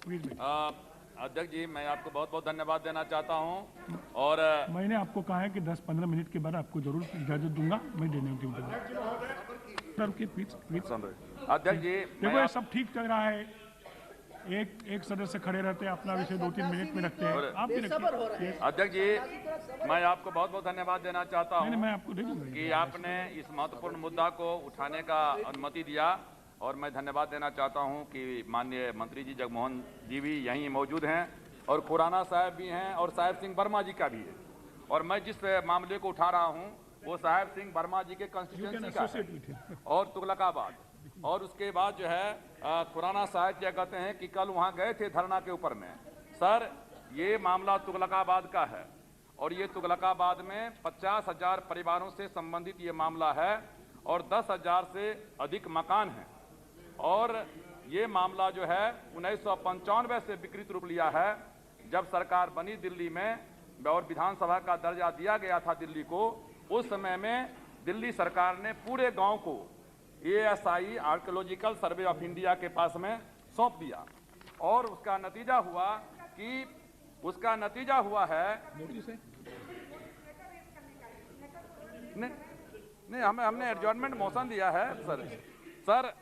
अध्यक्ष जी, मैं आपको बहुत बहुत धन्यवाद देना चाहता हूं और मैंने आपको कहा है कि 10-15 मिनट के बाद आपको जरूर इजाजत दूंगा। मैं देने की अध्यक्ष जी, देखो ये सब ठीक चल रहा है। एक सदस्य खड़े रहते हैं, अपना विषय 2-3 मिनट में रखते हैं। आप भी रखिए। अध्यक्ष जी, मैं आपको बहुत बहुत धन्यवाद देना चाहता हूं मैं आपको दे दूंगा कि आपने इस महत्वपूर्ण मुद्दा को उठाने का अनुमति दिया और मैं धन्यवाद देना चाहता हूं कि माननीय मंत्री जी जगमोहन जी भी यहीं मौजूद हैं और खुराना साहब भी हैं और साहेब सिंह वर्मा जी का भी है। और मैं जिस मामले को उठा रहा हूं वो साहेब सिंह वर्मा जी के कंस्टिट्यूएंसी का है और तुगलकाबाद। और उसके बाद जो है खुराना साहब क्या कहते हैं कि कल वहां गए थे धरना के ऊपर में। सर, ये मामला तुगलकाबाद का है और ये तुगलकाबाद में 50,000 परिवारों से संबंधित ये मामला है और 10,000 से अधिक मकान हैं। और ये मामला जो है 1995 से विकृत रूप लिया है। जब सरकार बनी दिल्ली में और विधानसभा का दर्जा दिया गया था दिल्ली को, उस समय में दिल्ली सरकार ने पूरे गांव को ASI archaeological survey of India के पास में सौंप दिया और उसका नतीजा हुआ है नहीं हमने एडजॉर्नमेंट मोशन दिया है सर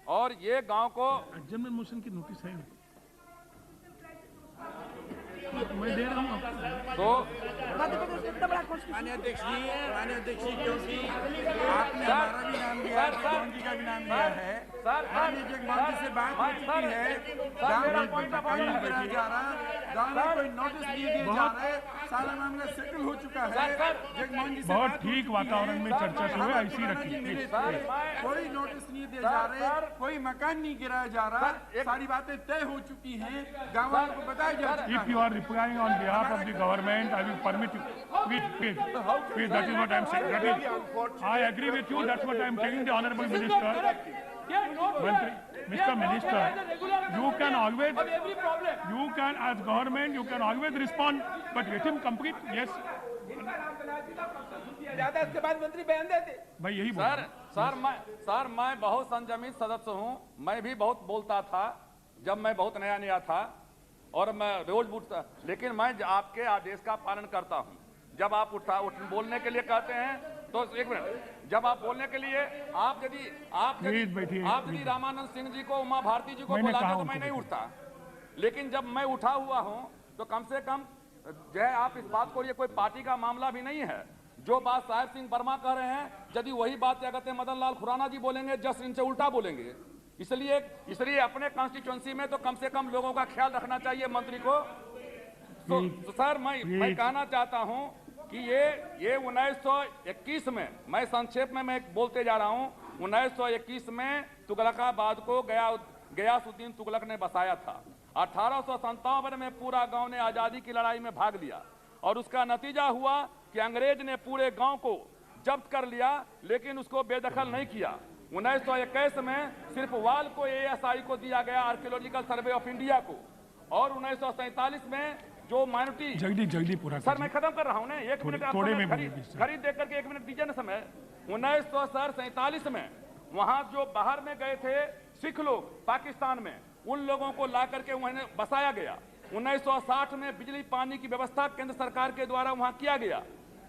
और ये गांव को एडजॉर्नमेंट मोशन की नोटिस है मैं दे रहा हूं तो माननीय अध्यक्ष जी क्योंकि आपने हमारा भी नाम दिया है, जी का भी नाम दिया है, माननीय जगमोहन जी से बात हो चुकी है। गाँव में कोई मकान नहीं गिराया जा रहा, गाँव में कोई नोटिस नहीं दिए जा रहे, सारा मामला सेटल हो चुका है। जगमोहन जी से बहुत ठीक वातावरण में चर्चा शुरू है, ऐसी रखिए। कोई नोटिस नहीं दिए जा रहे, कोई मकान नहीं गिराया जा रहा, सारी बातें तय हो चुकी हैं, गाँव वालों को बताया जा चुका है। If you are replying on behalf of the government, I will permit you. Please, that is what I am saying. I agree with you. That's what I am telling the honorable minister. Mr. Minister, you can always, as government, you can always respond, but let him complete. Yes. इसके बाद मंत्री बयान देते। भाई यही sir मैं बहुत संयमित सदस्य हूँ। मैं भी बहुत बोलता था जब मैं बहुत नया था और मैं रोज उठता, लेकिन मैं आपके आदेश का पालन करता हूं। जब आप बोलने के लिए कहते हैं तो एक मिनट, जब आप बोलने के लिए आप यदि रामानंद सिंह जी को, उमा भारती जी को बुलाते तो मैं नहीं उठता, लेकिन जब मैं उठा हुआ हूं तो कम से कम जो है आप इस बात को, ये कोई पार्टी का मामला भी नहीं है। जो बात साहेब सिंह वर्मा कह रहे हैं, यदि वही बात क्या कहते हैं मदन लाल खुराना जी बोलेंगे, जस्ट इनसे उल्टा बोलेंगे। इसलिए अपने कॉन्स्टिट्यूएंसी में तो कम से कम लोगों का ख्याल रखना चाहिए मंत्री को। तो सर मैं कहना चाहता हूं कि ये 1921 में, मैं संक्षेप में मैं बोलते जा रहा हूं, 1921 में तुगलकाबाद को गयासुद्दीन तुगलक ने बसाया था। 1857 में पूरा गांव ने आजादी की लड़ाई में भाग लिया और उसका नतीजा हुआ कि अंग्रेज ने पूरे गांव को जब्त कर लिया, लेकिन उसको बेदखल नहीं किया। 1921 में सिर्फ वाल को ASI को दिया गया, आर्कियोलॉजिकल सर्वे ऑफ इंडिया को, और 1947 में जो माइनॉरिटी जल्दी पूरा सर मैं खत्म कर रहा हूं ना, एक मिनट खरीद देख करके 1 मिनट दीजिए ना समय। 1947 में वहां जो बाहर में गए थे सिख लोग पाकिस्तान में, उन लोगों को ला करके वहां बसाया गया। 1960 में बिजली पानी की व्यवस्था केंद्र सरकार के द्वारा वहां किया गया।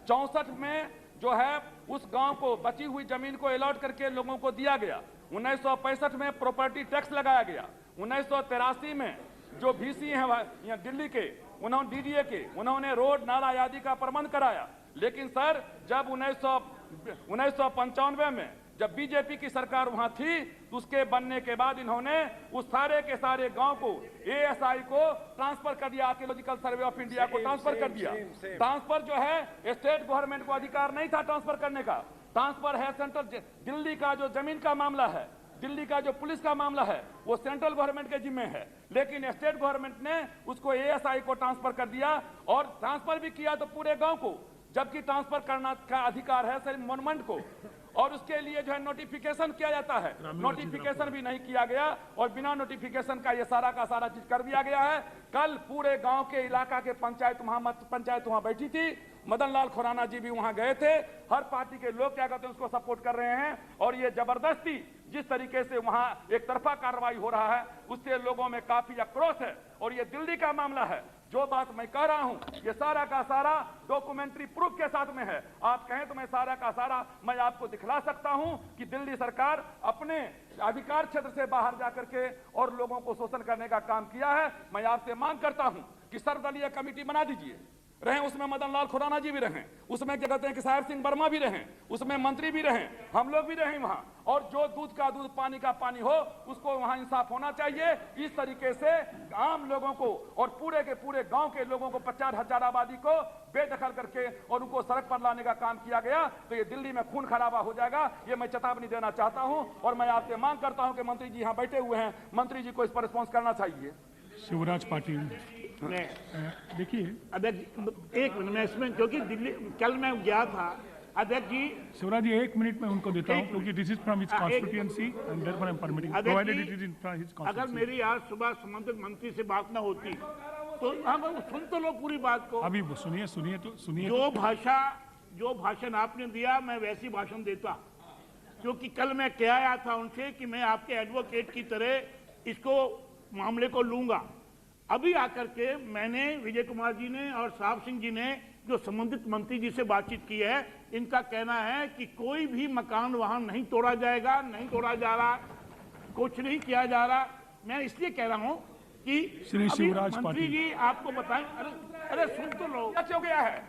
64 में जो है उस गांव को बची हुई जमीन को अलॉट करके लोगों को दिया गया। 1965 में प्रॉपर्टी टैक्स लगाया गया। 1983 में जो VC हैं यहाँ दिल्ली के, उन्होंने DDA के, उन्होंने रोड नाला आदि का प्रबंध कराया। लेकिन सर जब 1995 में जब बीजेपी की सरकार वहां थी तो उसके बनने के बाद इन्होंने उस सारे के सारे गांव को ASI को ट्रांसफर कर दिया, आर्कियोलॉजिकल सर्वे ऑफ इंडिया को ट्रांसफर कर दिया। ट्रांसफर जो है स्टेट गवर्नमेंट को अधिकार नहीं था ट्रांसफर करने का, ट्रांसफर है सेंट्रल। दिल्ली का जो जमीन का मामला है, दिल्ली का जो पुलिस का मामला है, वो सेंट्रल गवर्नमेंट के जिम्मे है, लेकिन स्टेट गवर्नमेंट ने उसको ASI को ट्रांसफर कर दिया और ट्रांसफर भी किया तो पूरे गांव को, जबकि ट्रांसफर करना का अधिकार है सिर्फ मोन्यूमेंट को, और उसके लिए जो है नोटिफिकेशन किया जाता है, नोटिफिकेशन भी नहीं किया गया और बिना नोटिफिकेशन का ये सारा का सारा चीज कर दिया गया है। कल पूरे गांव के इलाका के पंचायत वहां बैठी थी, मदन लाल खुराना जी भी वहां गए थे, हर पार्टी के लोग क्या कहते हैं उसको सपोर्ट कर रहे हैं और ये जबरदस्ती जिस तरीके से वहां एक तरफा कार्रवाई हो रहा है उससे लोगों में काफी आक्रोश है। और ये दिल्ली का मामला है, जो बात मैं कह रहा हूं ये सारा का सारा डॉक्यूमेंट्री प्रूफ के साथ में है। आप कहें तो मैं सारा का सारा मैं आपको दिखला सकता हूं कि दिल्ली सरकार अपने अधिकार क्षेत्र से बाहर जाकर के और लोगों को शोषण करने का काम किया है। मैं आपसे मांग करता हूं कि सर्वदलीय कमेटी बना दीजिए, रहे उसमें मदन लाल खुराना जी भी रहें, उसमें क्या कहते हैं कि साहिब सिंह वर्मा भी रहें, उसमें मंत्री भी रहें, हम लोग भी रहें वहां, और जो दूध का दूध पानी का पानी हो उसको वहां इंसाफ होना चाहिए। इस तरीके से आम लोगों को और पूरे के पूरे गांव के लोगों को 50,000 आबादी को बेदखल करके और उनको सड़क पर लाने का काम किया गया तो ये दिल्ली में खून खराबा हो जाएगा। ये मैं चेतावनी देना चाहता हूं और मैं आपसे मांग करता हूं कि मंत्री जी यहां बैठे हुए हैं, मंत्री जी को इस पर रिस्पॉन्स करना चाहिए। शिवराज पाटिल देखिए, अध्यक्ष एक मिनट में इसमें, क्योंकि दिल्ली कल मैं गया था अध्यक्ष जी। शिवराज जी 1 मिनट में उनको देता हूं क्योंकि this is from his constituency and therefore I am permitting provided it is in his अगर कॉन्स्टिट्यूएंसी। मेरी आज सुबह संबंधित मंत्री से बात ना होती तो हम सुन तो लो पूरी बात को। अभी सुनिए। जो भाषण आपने दिया मैं वैसी भाषण देता, क्योंकि कल मैं कह आया था उनसे कि मैं आपके एडवोकेट की तरह इसको मामले को लूंगा। अभी आकर के मैंने विजय कुमार जी ने और साहब सिंह जी ने जो संबंधित मंत्री जी से बातचीत की है, इनका कहना है कि कोई भी मकान वहां नहीं तोड़ा जाएगा, नहीं तोड़ा जा रहा, कुछ नहीं किया जा रहा। मैं इसलिए कह रहा हूं कि श्री शिवराज मंत्री पाटिल जी आपको बताएं। अरे सुन तो लो। क्या हो गया है?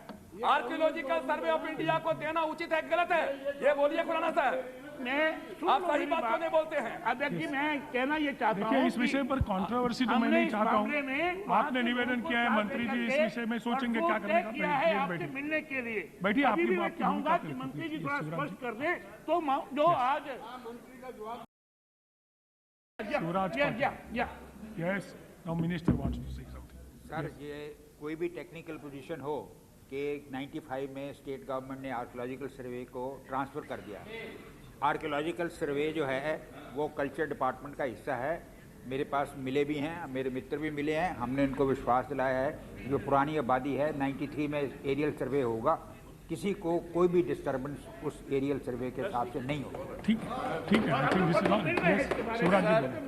आर्कियोलॉजिकल सर्वे ऑफ इंडिया को देना उचित है गलत है? ये बोलिए खुराना साहब, आप सही बात क्यों नहीं बोलते हैं? अध्यक्ष जी मैं कहना ये चाहता हूँ, देखिए इस विषय पर कंट्रोवर्सी तो मैं नहीं चाहता हूँ। आपने निवेदन किया है, मंत्री जी इस विषय में सोचेंगे क्या करने का। किया है आपसे मिलने के लिए। बैठिए, अभी भी मैं आपकी चाहूंगा कि मंत्री जी थोड़ा स्पष्ट कर दें तो जो आज Shivraj yes now minister wants to say something. Sir, ये कोई भी टेक्निकल पोजीशन हो कि 95 में स्टेट गवर्नमेंट ने आर्कियोलॉजिकल सर्वे को ट्रांसफ़र कर दिया। आर्कियोलॉजिकल सर्वे जो है वो कल्चर डिपार्टमेंट का हिस्सा है। मेरे पास मिले भी हैं, मेरे मित्र भी मिले हैं, हमने उनको विश्वास दिलाया है जो पुरानी आबादी है 93 में एरियल सर्वे होगा, किसी को कोई भी डिस्टर्बेंस उस एरियल सर्वे के हिसाब से नहीं होगा। ठीक है, I think this is Shivraj ji.